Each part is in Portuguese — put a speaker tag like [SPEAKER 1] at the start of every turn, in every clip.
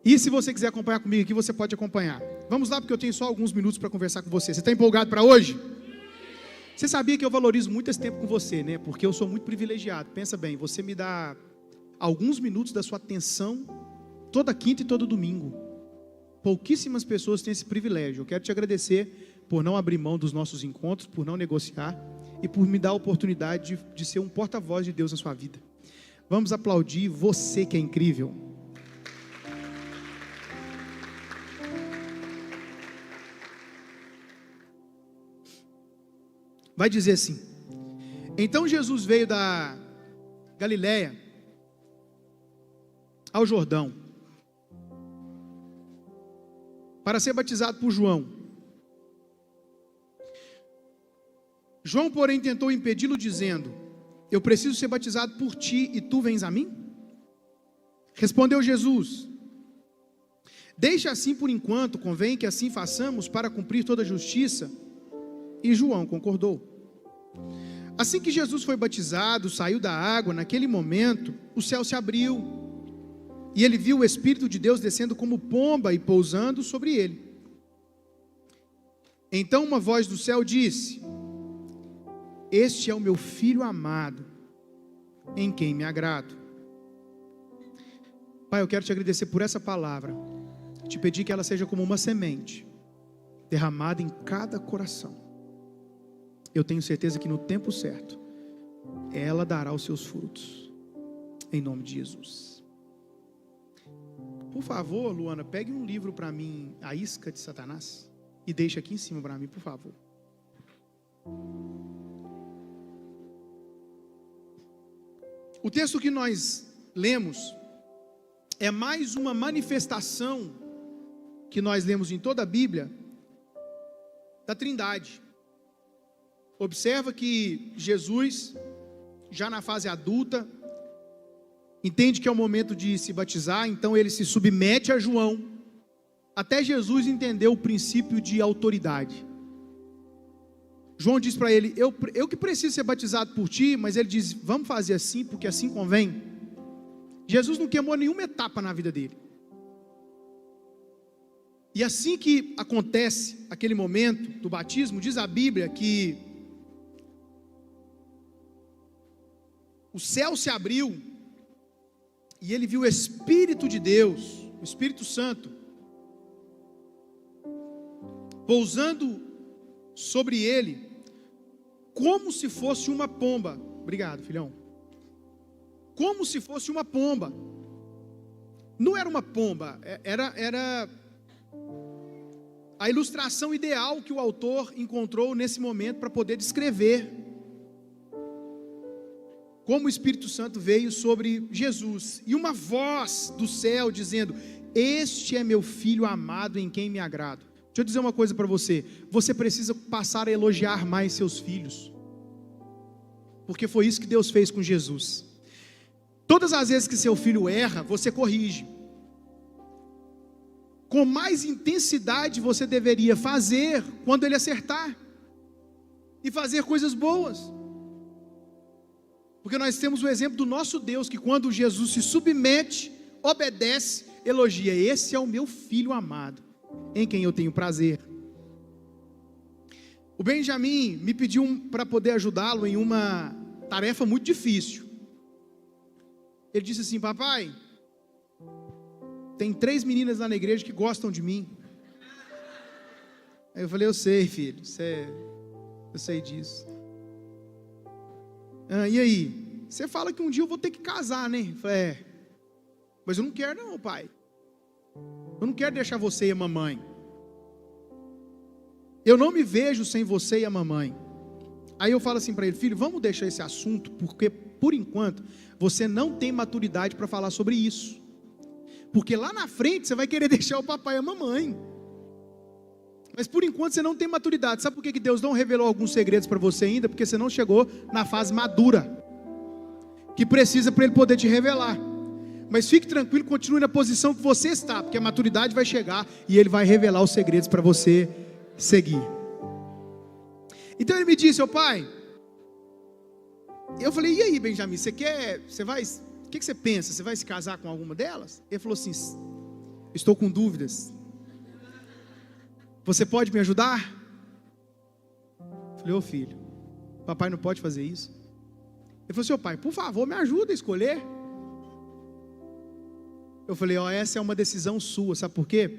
[SPEAKER 1] E se você quiser acompanhar comigo aqui, você pode acompanhar. Vamos lá, porque eu tenho só alguns minutos para conversar com você. Você está empolgado para hoje? Você sabia que eu valorizo muito esse tempo com você, né? Porque eu sou muito privilegiado. Pensa bem, você me dá alguns minutos da sua atenção toda quinta e todo domingo. Pouquíssimas pessoas têm esse privilégio. Eu quero te agradecer por não abrir mão dos nossos encontros, por não negociar e por me dar a oportunidade de ser um porta-voz de Deus na sua vida. Vamos aplaudir você que é incrível. Vai dizer assim: então Jesus veio da Galileia ao Jordão para ser batizado por João. João, porém, tentou impedi-lo, dizendo: eu preciso ser batizado por ti e tu vens a mim? Respondeu Jesus: deixa assim por enquanto, convém que assim façamos para cumprir toda a justiça. E João concordou. Assim que Jesus foi batizado, saiu da água, naquele momento, o céu se abriu, e ele viu o Espírito de Deus descendo como pomba e pousando sobre ele. Então uma voz do céu disse: este é o meu Filho amado, em quem me agrado. Pai, eu quero te agradecer por essa palavra, te pedir que ela seja como uma semente, derramada em cada coração. Eu tenho certeza que no tempo certo, ela dará os seus frutos, em nome de Jesus. Por favor, Luana, pegue um livro para mim, A Isca de Satanás, e deixe aqui em cima para mim, por favor. O texto que nós lemos é mais uma manifestação que nós lemos em toda a Bíblia da Trindade. Observa que Jesus, já na fase adulta, entende que é o momento de se batizar, então ele se submete a João, até Jesus entender o princípio de autoridade. João diz para ele: eu que preciso ser batizado por ti, mas ele diz: vamos fazer assim, porque assim convém. Jesus não queimou nenhuma etapa na vida dele. E assim que acontece aquele momento do batismo, diz a Bíblia que o céu se abriu, e ele viu o Espírito de Deus, o Espírito Santo, pousando sobre ele, como se fosse uma pomba. Obrigado, filhão. Como se fosse uma pomba. Não era uma pomba, era a ilustração ideal que o autor encontrou nesse momento para poder descrever como o Espírito Santo veio sobre Jesus, e uma voz do céu dizendo: este é meu Filho amado, em quem me agrado. Deixa eu dizer uma coisa para você: você precisa passar a elogiar mais seus filhos, porque foi isso que Deus fez com Jesus. Todas as vezes que seu filho erra, você corrige. Com mais intensidade você deveria fazer quando ele acertar, e fazer coisas boas. Porque nós temos o exemplo do nosso Deus, que quando Jesus se submete, obedece, elogia: esse é o meu Filho amado, em quem eu tenho prazer. O Benjamin me pediu para poder ajudá-lo em uma tarefa muito difícil. Ele disse assim: papai, tem 3 meninas lá na igreja que gostam de mim. Aí eu falei: eu sei, filho, eu sei disso. E aí? Você fala que um dia eu vou ter que casar, né? Eu falei: mas eu não quero não, pai. Eu não quero deixar você e a mamãe. Eu não me vejo sem você e a mamãe. Aí eu falo assim para ele: filho, vamos deixar esse assunto, porque por enquanto você não tem maturidade para falar sobre isso. Porque lá na frente você vai querer deixar o papai e a mamãe. Mas por enquanto você não tem maturidade. Sabe por que Deus não revelou alguns segredos para você ainda? Porque você não chegou na fase madura, que precisa para Ele poder te revelar. Mas fique tranquilo, continue na posição que você está, porque a maturidade vai chegar e Ele vai revelar os segredos para você seguir. Então ele me disse: ô pai, eu falei: e aí, Benjamin, o que você pensa? Você vai se casar com alguma delas? Ele falou assim: estou com dúvidas. Você pode me ajudar? Falei, ô filho, papai não pode fazer isso. Ele falou assim, ô pai, por favor, me ajuda a escolher. Eu falei, ó, essa é uma decisão sua, sabe por quê?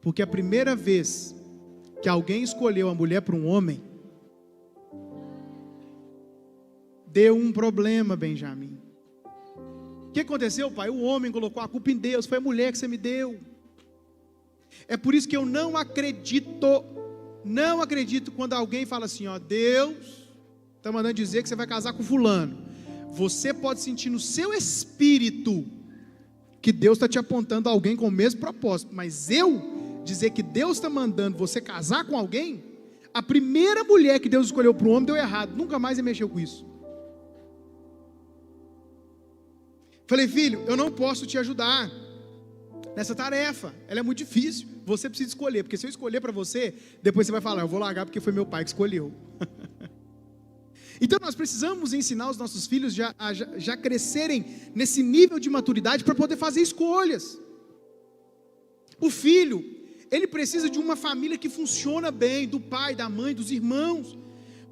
[SPEAKER 1] Porque a primeira vez que alguém escolheu a mulher para um homem, deu um problema, Benjamin. O que aconteceu, pai? O homem colocou a culpa em Deus, foi a mulher que você me deu. É por isso que eu não acredito quando alguém fala assim, ó, Deus está mandando dizer que você vai casar com fulano. Você pode sentir no seu espírito que Deus está te apontando a alguém com o mesmo propósito, mas eu dizer que Deus está mandando você casar com alguém, a primeira mulher que Deus escolheu para o homem deu errado, nunca mais ele mexeu com isso. Falei, filho, eu não posso te ajudar nessa tarefa, ela é muito difícil, você precisa escolher, porque se eu escolher para você, depois você vai falar, eu vou largar porque foi meu pai que escolheu. Então nós precisamos ensinar os nossos filhos já crescerem nesse nível de maturidade para poder fazer escolhas. O filho, ele precisa de uma família que funciona bem, do pai, da mãe, dos irmãos,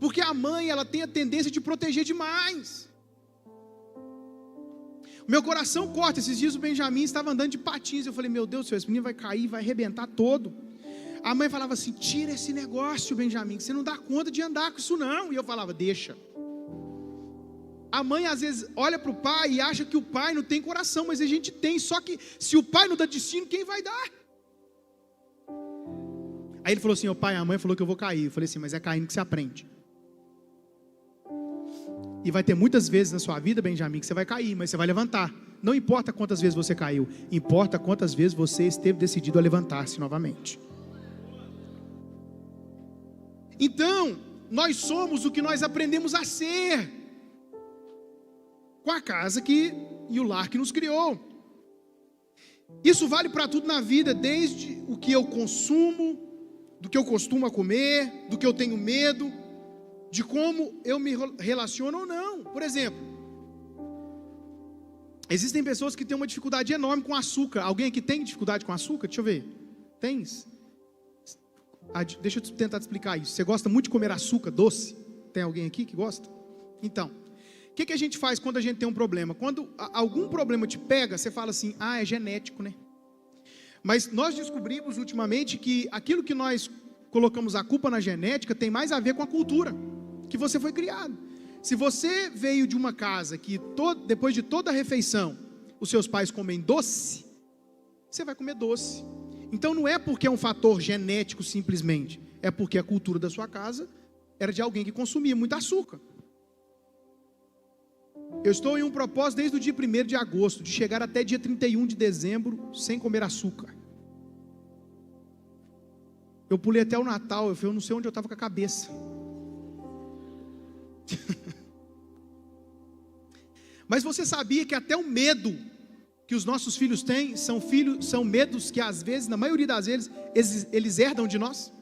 [SPEAKER 1] porque a mãe, ela tem a tendência de proteger demais. Meu coração corta. Esses dias o Benjamin estava andando de patins, eu falei, meu Deus do céu, esse menino vai cair, vai arrebentar todo. A mãe falava assim, tira esse negócio, Benjamin, que você não dá conta de andar com isso não. E eu falava, deixa. A mãe às vezes olha para o pai e acha que o pai não tem coração, mas a gente tem, só que se o pai não dá destino, quem vai dar? Aí ele falou assim, pai, a mãe falou que eu vou cair. Eu falei assim, mas é caindo que você aprende. E vai ter muitas vezes na sua vida, Benjamin, que você vai cair, mas você vai levantar. Não importa quantas vezes você caiu, importa quantas vezes você esteve decidido a levantar-se novamente. Então, nós somos o que nós aprendemos a ser, com a casa e o lar que nos criou. Isso vale para tudo na vida, desde o que eu consumo, do que eu costumo comer, do que eu tenho medo, de como eu me relaciono ou não. Por exemplo, existem pessoas que têm uma dificuldade enorme com açúcar. Alguém aqui tem dificuldade com açúcar? Deixa eu ver. Tens? Deixa eu tentar te explicar isso. Você gosta muito de comer açúcar, doce? Tem alguém aqui que gosta? Então, o que a gente faz quando a gente tem um problema? Quando algum problema te pega, você fala assim, é genético, né? Mas nós descobrimos ultimamente que aquilo que nós colocamos a culpa na genética tem mais a ver com a cultura que você foi criado. Se você veio de uma casa que depois de toda a refeição os seus pais comem doce, você vai comer doce. Então não é porque é um fator genético simplesmente, é porque a cultura da sua casa era de alguém que consumia muito açúcar. Eu estou em um propósito desde o dia 1º de agosto, de chegar até dia 31 de dezembro sem comer açúcar. Eu pulei até o Natal, eu não sei onde eu estava com a cabeça. Mas você sabia que até o medo que os nossos filhos têm são medos que às vezes, na maioria das vezes, eles herdam de nós?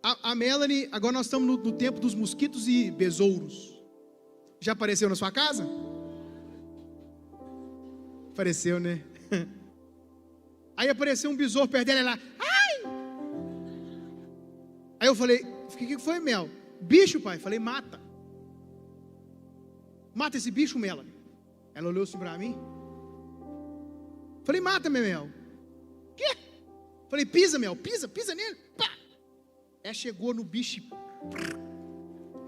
[SPEAKER 1] A Melanie, agora nós estamos no tempo dos mosquitos e besouros. Já apareceu na sua casa? Apareceu, né? Aí apareceu um besouro perto dela, ela, ai! Aí eu falei, o que foi, Mel? Bicho, pai. Falei, mata. Mata esse bicho, Melanie. Ela olhou assim para mim. Falei, mata, Mel. Quê? Falei, pisa, Mel, pisa nele. Pá! Ela chegou no bicho.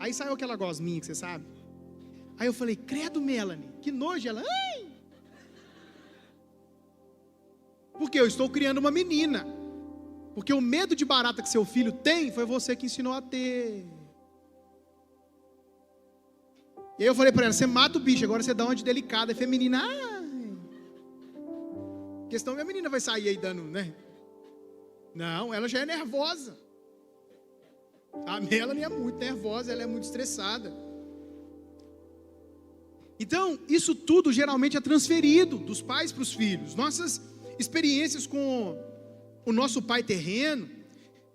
[SPEAKER 1] Aí saiu aquela gosminha que você sabe. Aí eu falei, credo, Melanie, que nojo. Ela, ai! Porque eu estou criando uma menina. Porque o medo de barata que seu filho tem, foi você que ensinou a ter. E aí eu falei para ela, você mata o bicho, agora você dá uma de delicada, é feminina. Ai. Questão que a menina vai sair aí dando, né? Não, ela já é nervosa. A Melanie é muito nervosa, ela é muito estressada. Então, isso tudo geralmente é transferido dos pais para os filhos. Nossas experiências com o nosso pai terreno,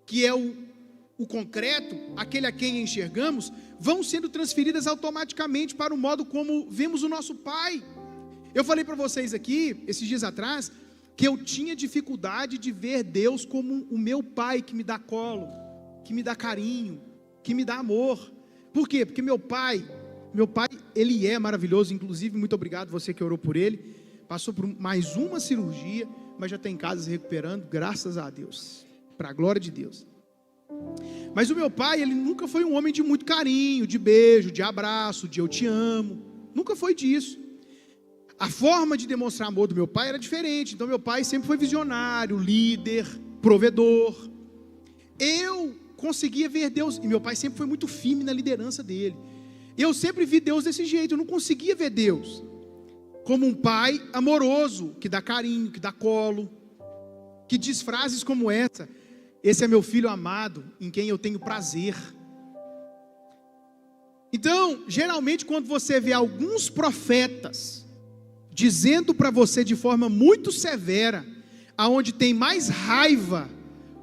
[SPEAKER 1] que é o concreto, aquele a quem enxergamos, vão sendo transferidas automaticamente para o modo como vemos o nosso pai. Eu falei para vocês aqui, esses dias atrás, que eu tinha dificuldade de ver Deus como o meu pai que me dá colo, que me dá carinho, que me dá amor. Por quê? Porque meu pai, ele é maravilhoso, inclusive, muito obrigado você que orou por ele, passou por mais uma cirurgia, mas já está em casa se recuperando, graças a Deus, para a glória de Deus. Mas o meu pai, ele nunca foi um homem de muito carinho, de beijo, de abraço, de eu te amo, nunca foi disso. A forma de demonstrar amor do meu pai era diferente, então meu pai sempre foi visionário, líder, provedor. Eu conseguia ver Deus, e meu pai sempre foi muito firme na liderança dele. Eu sempre vi Deus desse jeito, eu não conseguia ver Deus como um pai amoroso, que dá carinho, que dá colo, que diz frases como essa: esse é meu filho amado, em quem eu tenho prazer. Então, geralmente quando você vê alguns profetas dizendo para você de forma muito severa, aonde tem mais raiva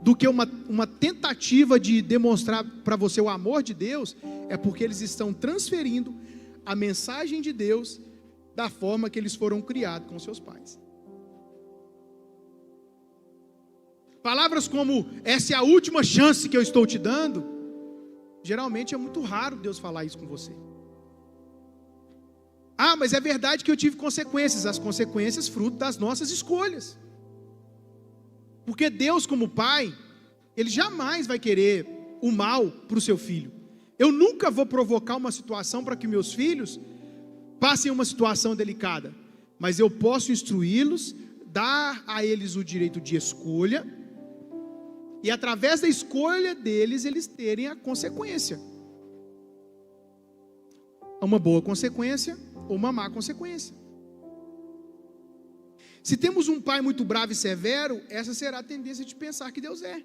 [SPEAKER 1] do que uma tentativa de demonstrar para você o amor de Deus, é porque eles estão transferindo a mensagem de Deus da forma que eles foram criados com seus pais. Palavras como, essa é a última chance que eu estou te dando, geralmente é muito raro Deus falar isso com você. Ah, mas é verdade que eu tive consequências, as consequências fruto das nossas escolhas. Porque Deus, como pai, Ele jamais vai querer o mal para o seu filho. Eu nunca vou provocar uma situação para que meus filhos passem uma situação delicada, mas eu posso instruí-los, dar a eles o direito de escolha, e através da escolha deles, eles terem a consequência. Uma boa consequência ou uma má consequência. Se temos um pai muito bravo e severo, essa será a tendência de pensar que Deus é.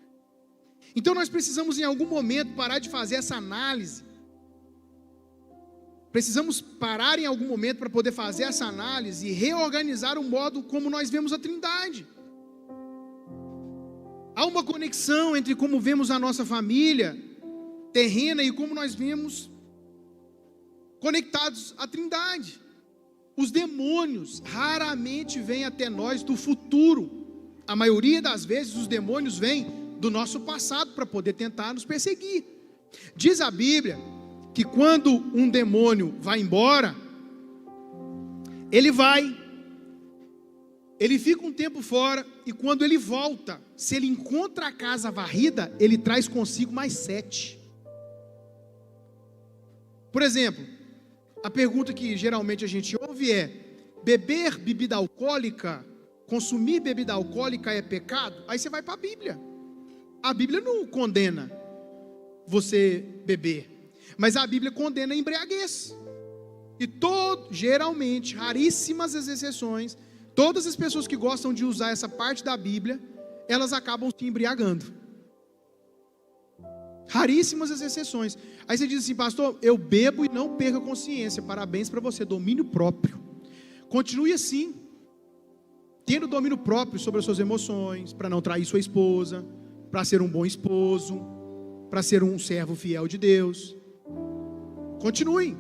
[SPEAKER 1] Então nós precisamos em algum momento parar de fazer essa análise. Precisamos parar em algum momento para poder fazer essa análise e reorganizar o modo como nós vemos a Trindade. Há uma conexão entre como vemos a nossa família terrena e como nós vemos conectados à Trindade. Os demônios raramente vêm até nós do futuro. A maioria das vezes os demônios vêm do nosso passado para poder tentar nos perseguir. Diz a Bíblia que quando um demônio vai embora, ele fica um tempo fora, e quando ele volta, se ele encontra a casa varrida, ele traz consigo mais 7. Por exemplo, a pergunta que geralmente a gente ouve é: beber bebida alcoólica, consumir bebida alcoólica é pecado? Aí você vai para a Bíblia. A Bíblia não condena você beber, mas a Bíblia condena a embriaguez. E geralmente, raríssimas as exceções, todas as pessoas que gostam de usar essa parte da Bíblia, elas acabam se embriagando. Raríssimas as exceções. Aí você diz assim: pastor, eu bebo e não perco a consciência. Parabéns para você, domínio próprio. Continue assim, tendo domínio próprio sobre as suas emoções, para não trair sua esposa, para ser um bom esposo, para ser um servo fiel de Deus. Continue.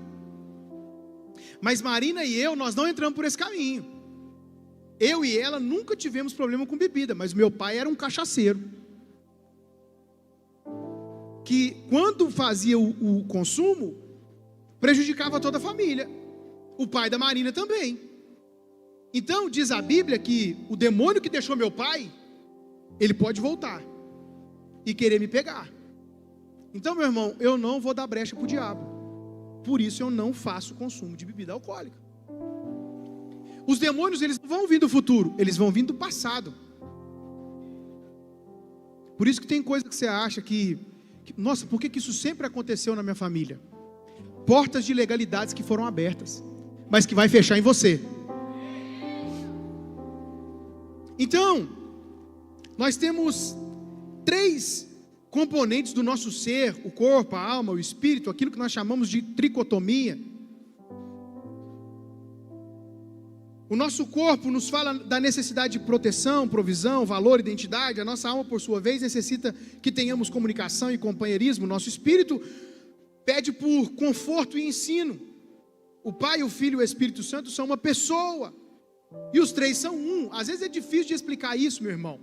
[SPEAKER 1] Mas Marina e eu, nós não entramos por esse caminho. Eu e ela nunca tivemos problema com bebida, mas meu pai era um cachaceiro, que quando fazia o consumo, prejudicava toda a família. O pai da Marina também. Então diz a Bíblia que o demônio que deixou meu pai, ele pode voltar e querer me pegar. Então, meu irmão, eu não vou dar brecha para o diabo. Por isso eu não faço consumo de bebida alcoólica. Os demônios, eles não vão vir do futuro, eles vão vir do passado. Por isso que tem coisa que você acha que nossa, por que isso sempre aconteceu na minha família? Portas de legalidades que foram abertas, mas que vai fechar em você. Então, nós temos 3 componentes do nosso ser: o corpo, a alma, o espírito, aquilo que nós chamamos de tricotomia. O nosso corpo nos fala da necessidade de proteção, provisão, valor, identidade. A nossa alma, por sua vez, necessita que tenhamos comunicação e companheirismo. O nosso espírito pede por conforto e ensino. O Pai, o Filho e o Espírito Santo são uma pessoa. E os três são um. Às vezes é difícil de explicar isso, meu irmão.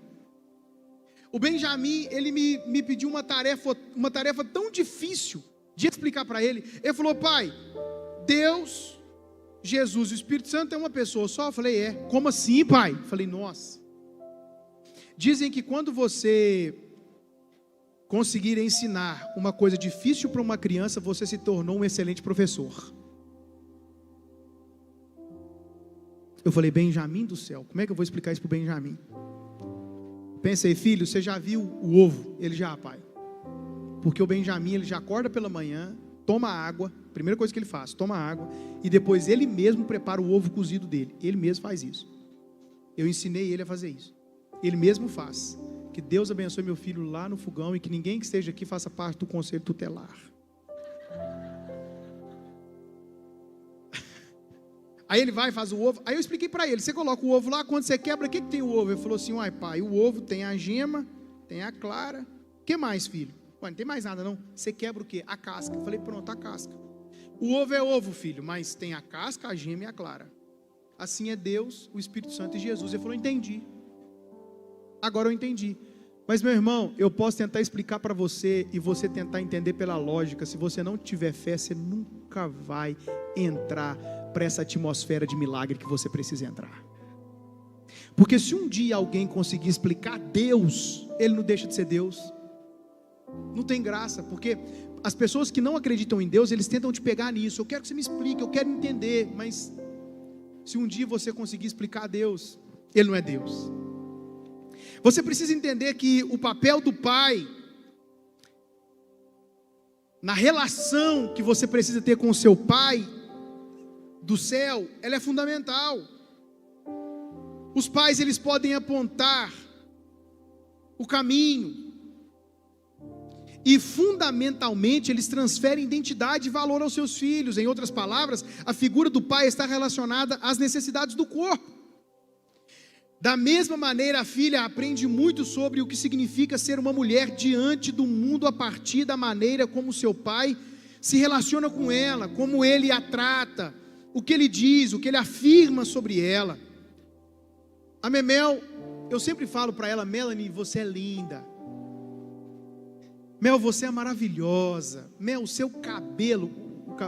[SPEAKER 1] O Benjamin, ele me pediu uma tarefa tão difícil de explicar para ele. Ele falou: pai, Deus, Jesus e o Espírito Santo é uma pessoa só? Eu falei: é. Como assim, pai? Eu falei: nossa. Dizem que quando você conseguir ensinar uma coisa difícil para uma criança, você se tornou um excelente professor. Eu falei: Benjamin do céu, como é que eu vou explicar isso para o Benjamin? Pensei: filho, você já viu o ovo? Ele: já, pai. Porque o Benjamin, ele já acorda pela manhã, toma água, primeira coisa que ele faz, toma água, e depois ele mesmo prepara o ovo cozido dele. Ele mesmo faz isso. Eu ensinei ele a fazer isso. Ele mesmo faz. Que Deus abençoe meu filho lá no fogão, e que ninguém que esteja aqui faça parte do conselho tutelar. Aí ele vai e faz o ovo. Aí eu expliquei para ele: você coloca o ovo lá, quando você quebra, o que tem o ovo? Ele falou assim: uai, pai, o ovo tem a gema, tem a clara. O que mais, filho? Ué, não tem mais nada não. Você quebra o quê? A casca. Eu falei: pronto, a casca. O ovo é ovo, filho, mas tem a casca, a gema e a clara. Assim é Deus, o Espírito Santo e Jesus. Ele falou: entendi. Agora eu entendi. Mas, meu irmão, eu posso tentar explicar para você e você tentar entender pela lógica. Se você não tiver fé, você nunca vai entrar para essa atmosfera de milagre que você precisa entrar. Porque se um dia alguém conseguir explicar Deus, ele não deixa de ser Deus. Não tem graça, porque as pessoas que não acreditam em Deus, eles tentam te pegar nisso. Eu quero que você me explique, eu quero entender. Mas se um dia você conseguir explicar Deus, ele não é Deus. Você precisa entender que o papel do pai, na relação que você precisa ter com o seu pai do céu, ela é fundamental. Os pais, eles podem apontar o caminho, e fundamentalmente eles transferem identidade e valor aos seus filhos. Em outras palavras, a figura do pai está relacionada às necessidades do corpo. Da mesma maneira, a filha aprende muito sobre o que significa ser uma mulher diante do mundo a partir da maneira como seu pai se relaciona com ela, como ele a trata, o que ele diz, o que ele afirma sobre ela. A Memel, eu sempre falo para ela: Melanie, você é linda. Mel, você é maravilhosa. Mel, o seu cabelo,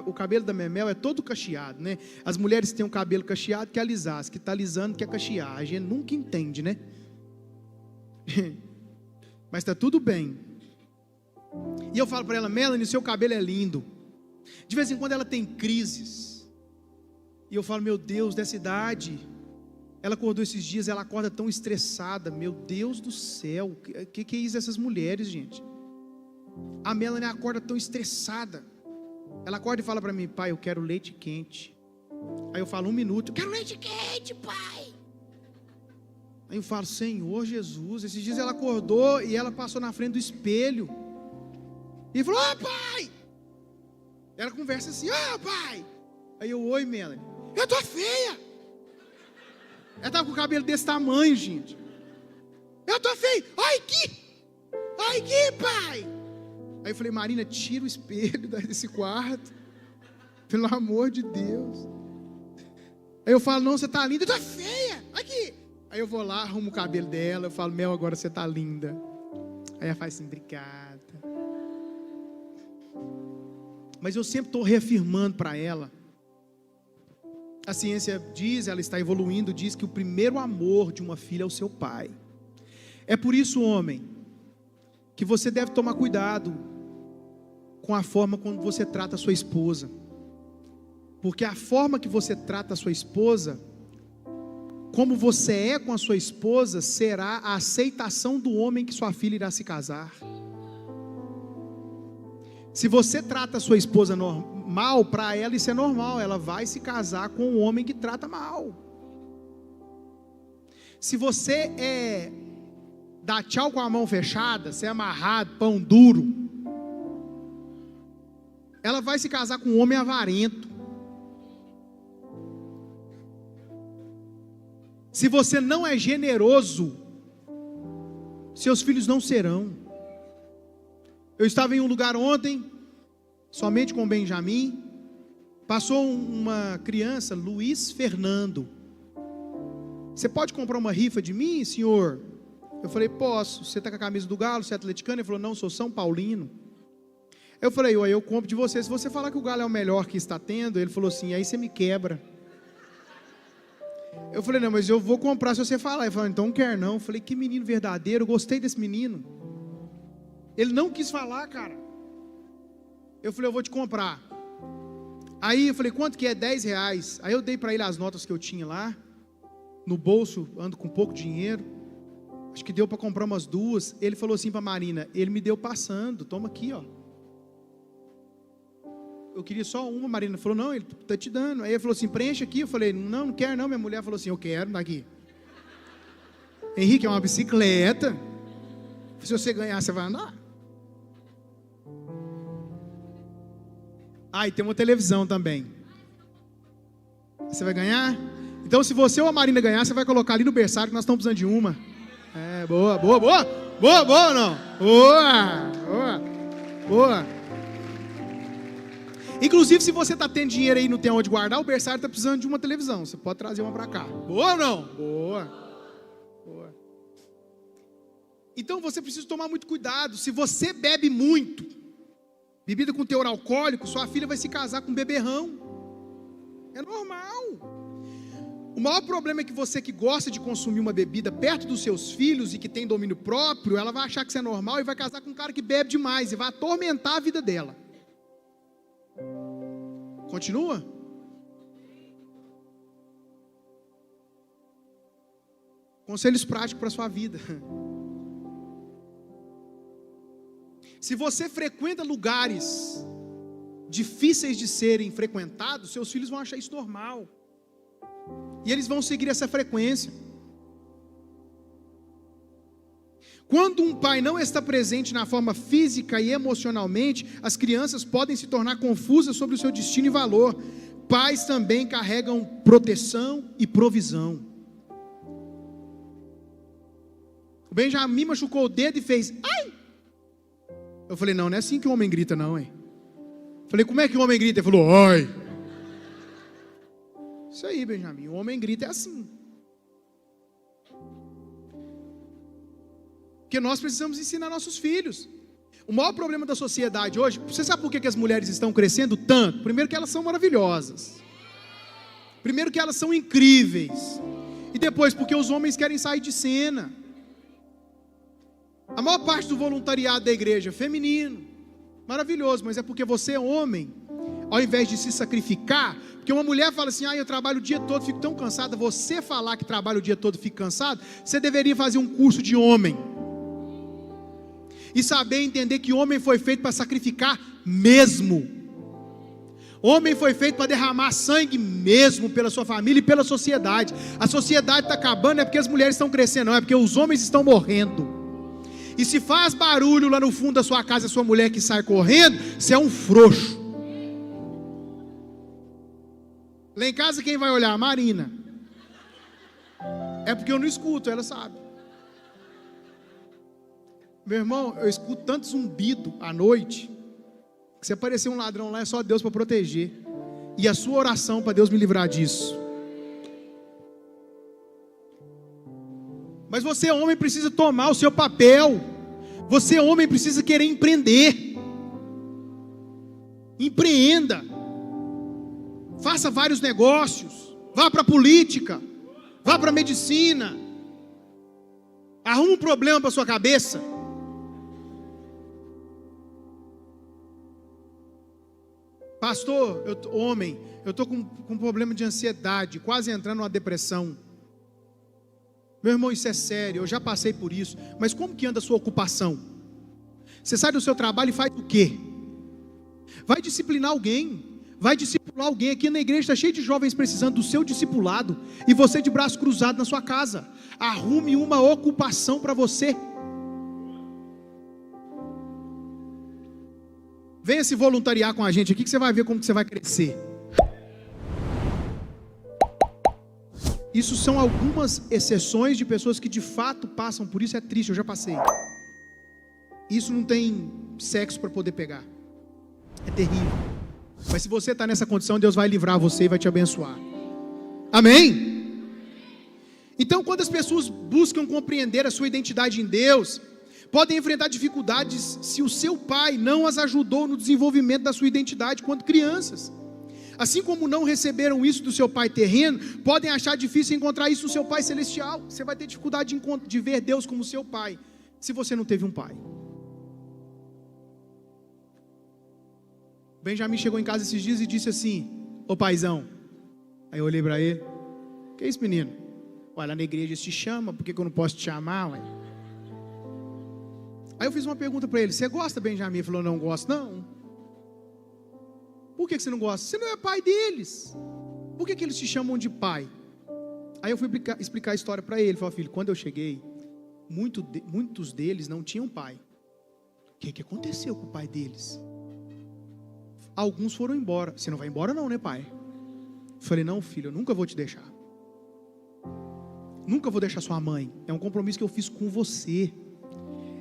[SPEAKER 1] o cabelo da Memel é todo cacheado, né? As mulheres têm um cabelo cacheado que é alisar, as que está alisando que é cachear. A gente nunca entende, né? Mas está tudo bem. E eu falo para ela: Melanie, seu cabelo é lindo. De vez em quando ela tem crises, e eu falo: meu Deus, dessa idade. Ela acordou esses dias, ela acorda tão estressada. Meu Deus do céu, o que é isso dessas mulheres, gente? A Melanie acorda tão estressada. Ela acorda e fala para mim: pai, eu quero leite quente. Aí eu falo: 1 minuto. Eu quero leite quente, pai. Aí eu falo: Senhor Jesus. Esses dias ela acordou e ela passou na frente do espelho e falou: pai. Ela conversa assim: pai. Aí eu: oi, Melanie. Eu tô feia. Ela tava com o cabelo desse tamanho, gente. Eu tô feia. Ai, que pai. Aí eu falei: Marina, tira o espelho desse quarto, pelo amor de Deus. Aí eu falo: não, você tá linda. Eu tô feia, aqui. Aí eu vou lá, arrumo o cabelo dela, eu falo: Mel, agora você tá linda. Aí ela faz assim: obrigada. Mas eu sempre estou reafirmando para ela. A ciência diz, ela está evoluindo, diz que o primeiro amor de uma filha é o seu pai. É por isso, homem, que você deve tomar cuidado com a forma como você trata a sua esposa. Porque a forma que você trata a sua esposa, como você é com a sua esposa, será a aceitação do homem que sua filha irá se casar. Se você trata a sua esposa mal, para ela isso é normal, ela vai se casar com um homem que trata mal. Se você dá tchau com a mão fechada, você é amarrado, pão duro, ela vai se casar com um homem avarento. Se você não é generoso, seus filhos não serão. Eu estava em um lugar ontem, somente com o Benjamin. Passou uma criança, Luiz Fernando. você pode comprar uma rifa de mim, senhor? Eu falei, posso. Você está com a camisa do Galo, você é atleticano? Ele falou, não, sou São Paulino. Eu falei, eu compro de você, se você falar que o Galo é o melhor que está tendo. Ele falou assim, aí você me quebra. Eu falei, não, mas eu vou comprar se você falar. Ele falou, então não quer não. Eu falei, que menino verdadeiro, eu gostei desse menino. Ele não quis falar, cara. Eu falei, eu vou te comprar. Aí eu falei, quanto que é? R$10. Aí eu dei para ele as notas que eu tinha lá. No bolso, ando com pouco dinheiro. Acho que deu para comprar umas 2. Ele falou assim para a Marina, ele me deu passando, toma aqui, ó. Eu queria só uma, a Marina falou, não, ele está te dando. Aí ele falou assim, preenche aqui. Eu falei, não quero não. Minha mulher falou assim, eu quero, dá aqui. Henrique, é uma bicicleta. Se você ganhar, você vai andar. Ah, e tem uma televisão também. Você vai ganhar? Então, se você ou a Marina ganhar, você vai colocar ali no berçário, que nós estamos precisando de uma. É, boa ou não? Boa. Inclusive, se você está tendo dinheiro aí e não tem onde guardar, o berçário está precisando de uma televisão. Você pode trazer uma para cá. Boa ou não? Boa. Então, você precisa tomar muito cuidado. Se você bebe muito, bebida com teor alcoólico, sua filha vai se casar com um beberrão. É normal. O maior problema é que você que gosta de consumir uma bebida perto dos seus filhos e que tem domínio próprio, ela vai achar que isso é normal e vai casar com um cara que bebe demais e vai atormentar a vida dela. Continua? Conselhos práticos para a sua vida. Se você frequenta lugares difíceis de serem frequentados, seus filhos vão achar isso normal. E eles vão seguir essa frequência. Quando um pai não está presente na forma física e emocionalmente, as crianças podem se tornar confusas sobre o seu destino e valor. Pais também carregam proteção e provisão. O Benjamin machucou o dedo e fez, ai! Eu falei, não é assim que o homem grita não, hein? Falei, como é que o homem grita? Ele falou, ai! Isso aí, Benjamin, o homem grita é assim. Porque nós precisamos ensinar nossos filhos. O maior problema da sociedade hoje, você sabe por que as mulheres estão crescendo tanto? Primeiro que elas são maravilhosas. Primeiro que elas são incríveis. E depois porque os homens querem sair de cena. A maior parte do voluntariado da igreja é feminino. Maravilhoso, mas é porque você é homem. Ao invés de se sacrificar, porque uma mulher fala assim, eu trabalho o dia todo, fico tão cansada. Você falar que trabalha o dia todo e fica cansado, você deveria fazer um curso de homem. E saber entender que homem foi feito para sacrificar mesmo. Homem foi feito para derramar sangue mesmo pela sua família e pela sociedade. A sociedade está acabando, é porque as mulheres estão crescendo, não é porque os homens estão morrendo. E se faz barulho lá no fundo da sua casa, a sua mulher que sai correndo, você é um frouxo. Lá em casa quem vai olhar? A Marina. É porque eu não escuto, ela sabe. Meu irmão, eu escuto tanto zumbido à noite, que se aparecer um ladrão lá é só Deus para proteger. E a sua oração para Deus me livrar disso. Mas você, homem, precisa tomar o seu papel. Você, homem, precisa querer empreender. Empreenda. Faça vários negócios. Vá para a política. Vá para a medicina. Arruma um problema para sua cabeça. Pastor, homem, eu estou com um problema de ansiedade, quase entrando numa depressão. Meu irmão, isso é sério, eu já passei por isso. Mas como que anda a sua ocupação? Você sai do seu trabalho e faz o quê? Vai disciplinar alguém. Vai discipular alguém. Aqui na igreja está cheio de jovens precisando do seu discipulado. E você de braço cruzado na sua casa. Arrume uma ocupação para você. Venha se voluntariar com a gente aqui que você vai ver como que você vai crescer. Isso são algumas exceções de pessoas que de fato passam por isso. É triste, eu já passei. Isso não tem sexo para poder pegar. É terrível. Mas se você está nessa condição, Deus vai livrar você e vai te abençoar. Amém? Então, quando as pessoas buscam compreender a sua identidade em Deus, podem enfrentar dificuldades se o seu pai não as ajudou no desenvolvimento da sua identidade quando crianças. Assim como não receberam isso do seu pai terreno, podem achar difícil encontrar isso no seu pai celestial. Você vai ter dificuldade de ver Deus como seu pai, se você não teve um pai. Benjamin chegou em casa esses dias e disse assim: ô paizão. Aí eu olhei para ele: que é isso, menino? Olha, lá na igreja te chama, por que eu não posso te chamar? Ué? Aí eu fiz uma pergunta para ele: você gosta, Benjamin? Ele falou: não gosto não. Por que você não gosta? Você não é pai deles. Por que eles te chamam de pai? Aí eu fui explicar a história para ele. Ele falou: filho, quando eu cheguei, muitos deles não tinham pai. O que aconteceu com o pai deles? Alguns foram embora. Você não vai embora não, né, pai? Eu falei: não, filho, eu nunca vou te deixar. Nunca vou deixar sua mãe. É um compromisso que eu fiz com você.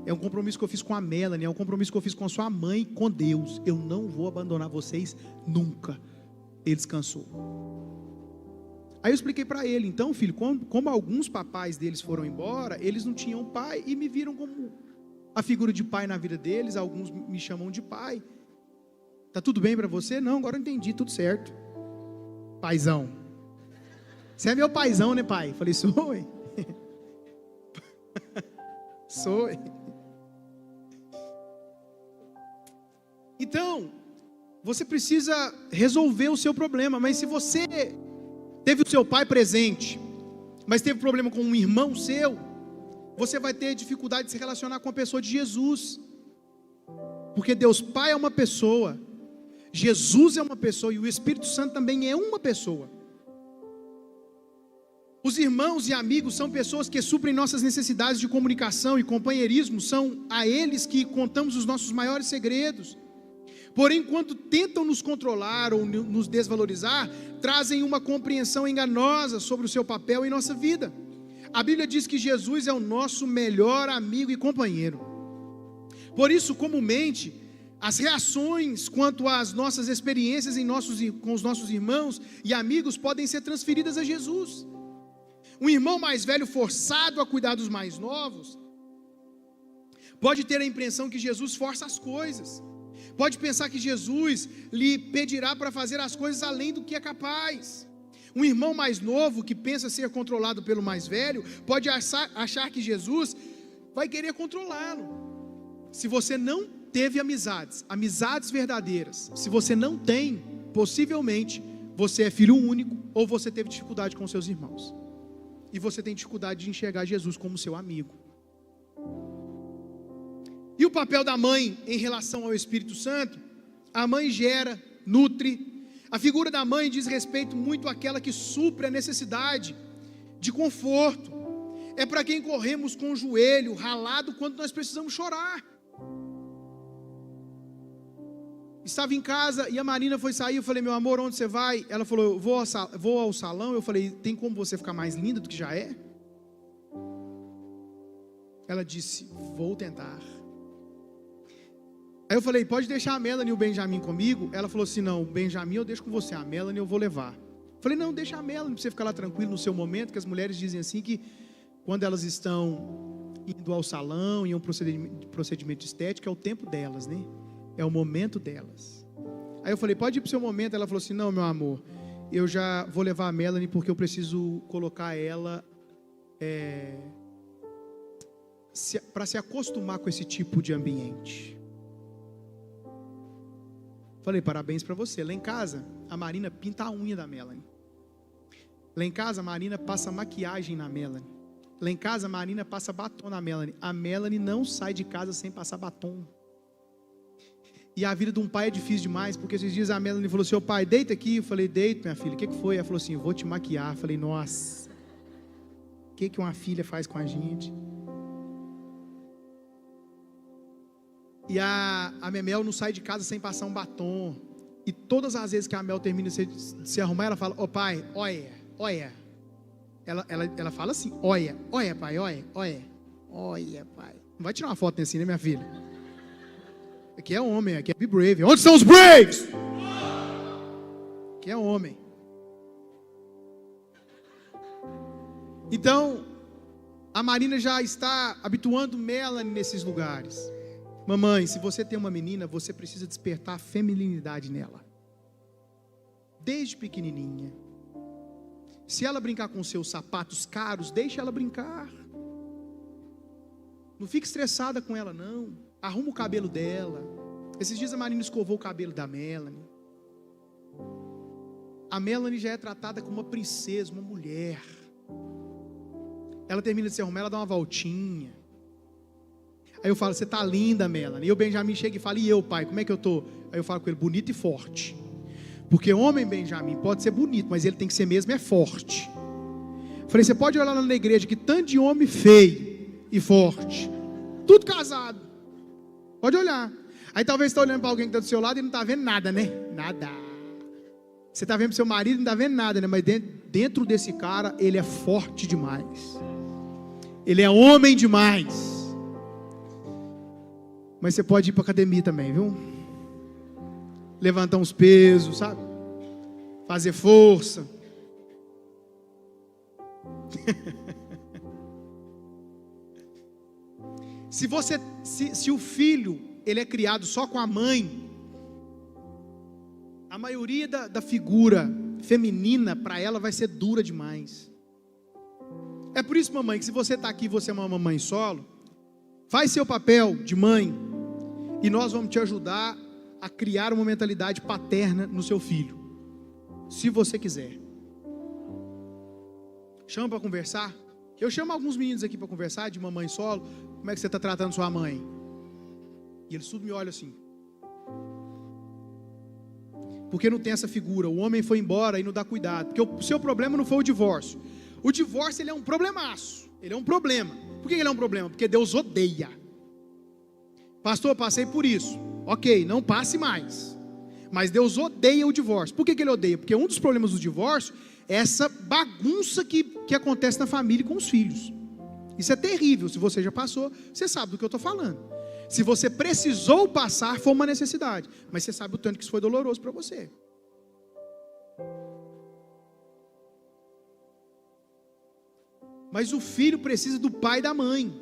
[SPEAKER 1] É um compromisso que eu fiz com a Melanie. É um compromisso que eu fiz com a sua mãe, com Deus. Eu não vou abandonar vocês nunca. Ele descansou. Aí eu expliquei para ele: então, filho, como alguns papais deles foram embora, eles não tinham pai e me viram como a figura de pai na vida deles. Alguns me chamam de pai. Tá tudo bem para você? Não, agora eu entendi, tudo certo. Paizão. Você é meu paizão, né, pai? Falei: sou, hein? Sou, hein? Então, você precisa resolver o seu problema. Mas se você teve o seu pai presente, mas teve problema com um irmão seu, você vai ter dificuldade de se relacionar com a pessoa de Jesus. Porque Deus Pai é uma pessoa, Jesus é uma pessoa, e o Espírito Santo também é uma pessoa. Os irmãos e amigos são pessoas que suprem nossas necessidades de comunicação e companheirismo. São a eles que contamos os nossos maiores segredos. Porém, quando tentam nos controlar ou nos desvalorizar, trazem uma compreensão enganosa sobre o seu papel em nossa vida. A Bíblia diz que Jesus é o nosso melhor amigo e companheiro. Por isso, comumente, as reações quanto às nossas experiências com os nossos irmãos e amigos podem ser transferidas a Jesus. Um irmão mais velho forçado a cuidar dos mais novos pode ter a impressão que Jesus força as coisas. Pode pensar que Jesus lhe pedirá para fazer as coisas além do que é capaz. Um irmão mais novo que pensa ser controlado pelo mais velho pode achar que Jesus vai querer controlá-lo. Se você não teve amizades verdadeiras, se você não tem, possivelmente você é filho único ou você teve dificuldade com seus irmãos. E você tem dificuldade de enxergar Jesus como seu amigo. E o papel da mãe em relação ao Espírito Santo? A mãe gera, nutre. A figura da mãe diz respeito muito àquela que supre a necessidade de conforto. É para quem corremos com o joelho ralado quando nós precisamos chorar. Estava em casa e a Marina foi sair. Eu falei: meu amor, onde você vai? Ela falou: vou ao salão. Eu falei: tem como você ficar mais linda do que já é? Ela disse: vou tentar. Aí eu falei: pode deixar a Melanie e o Benjamin comigo? Ela falou assim: não, o Benjamin eu deixo com você, a Melanie eu vou levar. Eu falei: não, deixa a Melanie para você ficar lá tranquilo no seu momento. Que as mulheres dizem assim que quando elas estão indo ao salão, em um procedimento de estética, é o tempo delas, né? É o momento delas. Aí eu falei: pode ir para o seu momento. Ela falou assim: não, meu amor, eu já vou levar a Melanie porque eu preciso colocar ela para se acostumar com esse tipo de ambiente. Falei: parabéns para você. Lá em casa, a Marina pinta a unha da Melanie. Lá em casa, a Marina passa maquiagem na Melanie. Lá em casa, a Marina passa batom na Melanie. A Melanie não sai de casa sem passar batom. E a vida de um pai é difícil demais, porque esses dias a Melanie falou assim: ô pai, deita aqui. Eu falei: deito, minha filha. O que foi? Ela falou assim: vou te maquiar. Eu falei: nossa, o que uma filha faz com a gente? E a Memel não sai de casa sem passar um batom. E todas as vezes que a Mel termina de se arrumar, ela fala: ô pai, olha. Ela fala assim: olha pai, olha pai. Não vai tirar uma foto assim, né, minha filha? Aqui é homem, aqui é be brave. Onde estão os braves? Aqui é homem. Então, a Marina já está habituando Melanie nesses lugares. Mamãe, se você tem uma menina, você precisa despertar a feminilidade nela. Desde pequenininha. Se ela brincar com seus sapatos caros, deixa ela brincar. Não fique estressada com ela, não. Arruma o cabelo dela. Esses dias a Marina escovou o cabelo da Melanie. A Melanie já é tratada como uma princesa, uma mulher. Ela termina de se arrumar, ela dá uma voltinha. Aí eu falo, você tá linda, Melanie. E o Benjamin chega e fala, e eu, pai, como é que eu tô? Aí eu falo com ele, bonito e forte. Porque homem, Benjamin, pode ser bonito, mas ele tem que ser mesmo, é forte. Falei, você pode olhar lá na igreja que tanto de homem feio e forte, tudo casado. Pode olhar. Aí talvez você está olhando para alguém que está do seu lado e não está vendo nada, né? Nada. Você está vendo para o seu marido e não está vendo nada, né? Mas dentro desse cara, ele é forte demais. Ele é homem demais. Mas você pode ir para a academia também, viu? Levantar uns pesos, sabe? Fazer força. Se o filho, ele é criado só com a mãe, a maioria da figura feminina, para ela vai ser dura demais. É por isso, mamãe, que se você está aqui, você é uma mamãe solo, faz seu papel de mãe, e nós vamos te ajudar a criar uma mentalidade paterna no seu filho, se você quiser. Chama para conversar. Eu chamo alguns meninos aqui para conversar, de mamãe solo. Como é que você está tratando sua mãe? E eles tudo me olham assim. Porque não tem essa figura. O homem foi embora e não dá cuidado. Porque o seu problema não foi o divórcio. O divórcio, ele é um problemaço. Ele é um problema. Por que ele é um problema? Porque Deus odeia. Pastor, eu passei por isso. Ok, não passe mais. Mas Deus odeia o divórcio. Por que ele odeia? Porque um dos problemas do divórcio é essa bagunça que acontece na família com os filhos. Isso é terrível. Se você já passou, você sabe do que eu estou falando. Se você precisou passar, foi uma necessidade. Mas você sabe o tanto que isso foi doloroso para você. Mas o filho precisa do pai e da mãe.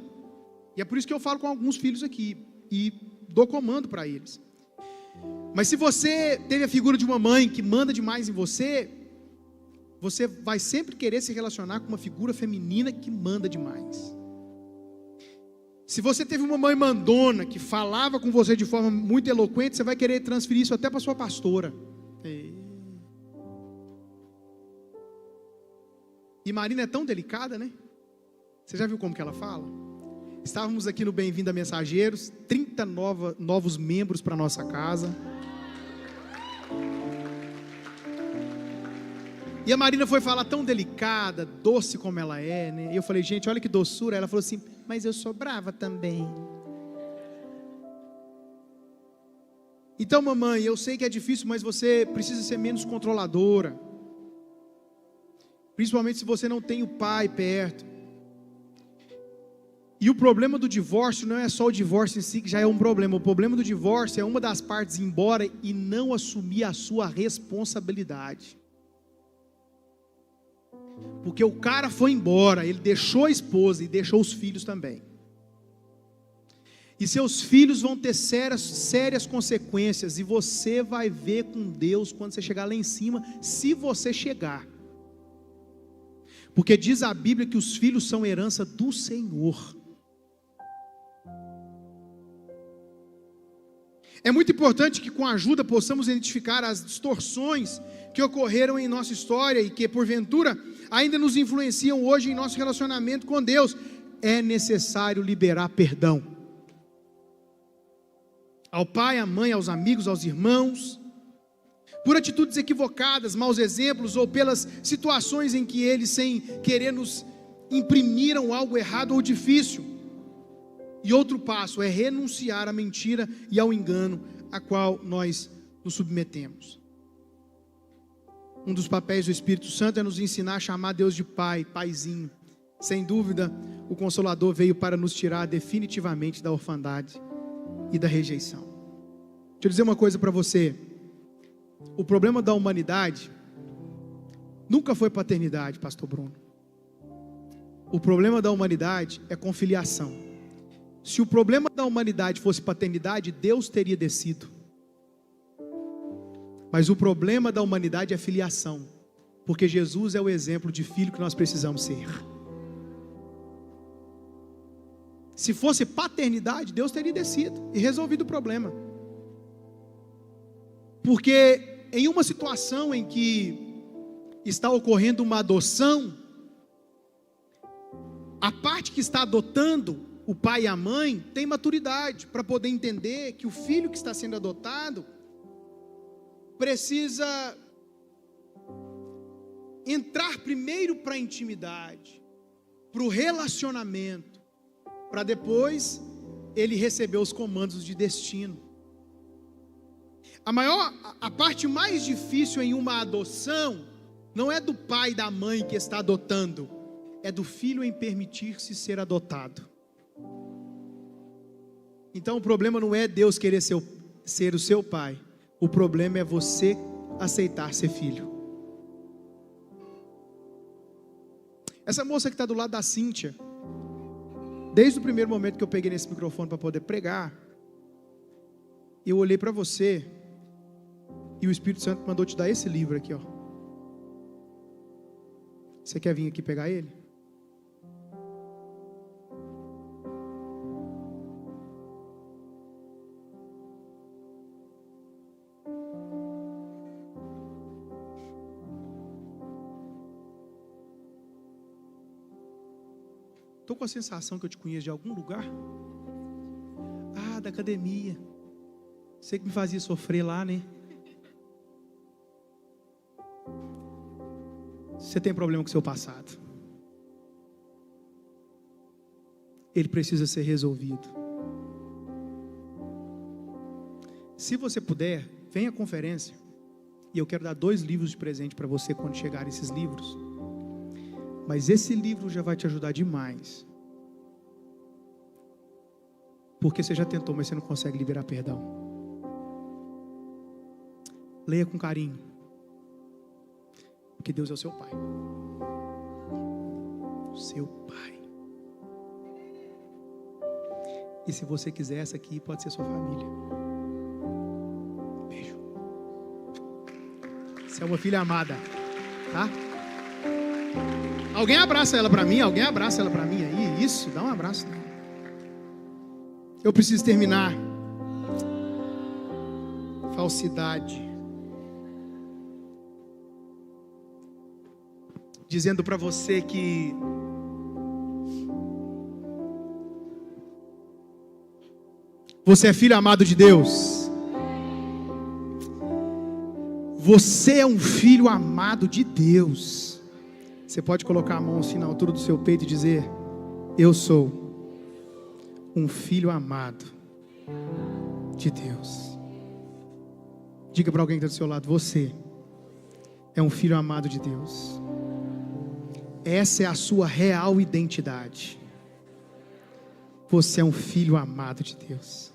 [SPEAKER 1] E é por isso que eu falo com alguns filhos aqui. E dou comando para eles. Mas se você teve a figura de uma mãe que manda demais em você, você vai sempre querer se relacionar com uma figura feminina que manda demais. Se você teve uma mãe mandona que falava com você de forma muito eloquente, você vai querer transferir isso até para sua pastora. E Marina é tão delicada, né? Você já viu como que ela fala? Estávamos aqui no Bem-vindo a Mensageiros, 30 novos membros para nossa casa. E a Marina foi falar tão delicada, doce como ela é, né? E eu falei, gente, olha que doçura. Ela falou assim, mas eu sou brava também. Então, mamãe, eu sei que é difícil, mas você precisa ser menos controladora. Principalmente se você não tem o pai perto. E o problema do divórcio não é só o divórcio em si, que já é um problema. O problema do divórcio é uma das partes ir embora e não assumir a sua responsabilidade. Porque o cara foi embora, ele deixou a esposa e deixou os filhos também. E seus filhos vão ter sérias consequências, e você vai ver com Deus quando você chegar lá em cima, se você chegar. Porque diz a Bíblia que os filhos são herança do Senhor. É muito importante que com a ajuda possamos identificar as distorções que ocorreram em nossa história e que porventura ainda nos influenciam hoje em nosso relacionamento com Deus. É necessário liberar perdão ao pai, à mãe, aos amigos, aos irmãos, por atitudes equivocadas, maus exemplos, ou pelas situações em que eles, sem querer, nos imprimiram algo errado ou difícil. E outro passo é renunciar à mentira e ao engano a qual nós nos submetemos. Um dos papéis do Espírito Santo é nos ensinar a chamar Deus de Pai, Paizinho. Sem dúvida, o Consolador veio para nos tirar definitivamente da orfandade e da rejeição. Deixa eu dizer uma coisa para você. O problema da humanidade nunca foi paternidade, pastor Bruno. O problema da humanidade é conciliação. Se o problema da humanidade fosse paternidade, Deus teria descido. Mas o problema da humanidade é filiação, porque Jesus é o exemplo de filho que nós precisamos ser. Se fosse paternidade, Deus teria descido e resolvido o problema. Porque em uma situação em que está ocorrendo uma adoção, a parte que está adotando, o pai e a mãe, tem maturidade para poder entender que o filho que está sendo adotado precisa entrar primeiro para a intimidade, para o relacionamento, para depois ele receber os comandos de destino. A parte mais difícil em uma adoção não é do pai e da mãe que está adotando, é do filho em permitir-se ser adotado. Então o problema não é Deus querer ser o seu pai, o problema é você aceitar ser filho. Essa moça que está do lado da Cíntia, desde o primeiro momento que eu peguei nesse microfone para poder pregar, eu olhei para você e o Espírito Santo mandou te dar esse livro aqui, ó. Você quer vir aqui pegar ele? Estou com a sensação que eu te conheço de algum lugar. Ah, da academia. Você que me fazia sofrer lá, né? Você tem problema com o seu passado. Ele precisa ser resolvido. Se você puder, venha à conferência. E eu quero dar 2 livros de presente para você quando chegarem esses livros. Mas esse livro já vai te ajudar demais. Porque você já tentou, mas você não consegue liberar perdão. Leia com carinho. Porque Deus é o seu pai. O seu pai. E se você quiser, essa aqui pode ser sua família. Beijo. Você é uma filha amada, tá? Alguém abraça ela para mim, alguém abraça ela para mim aí, isso, dá um abraço. Eu preciso terminar. Falsidade. Dizendo para você que você é filho amado de Deus. Você é um filho amado de Deus. Você pode colocar a mão assim na altura do seu peito e dizer: eu sou um filho amado de Deus. Diga para alguém que está do seu lado: você é um filho amado de Deus. Essa é a sua real identidade. Você é um filho amado de Deus.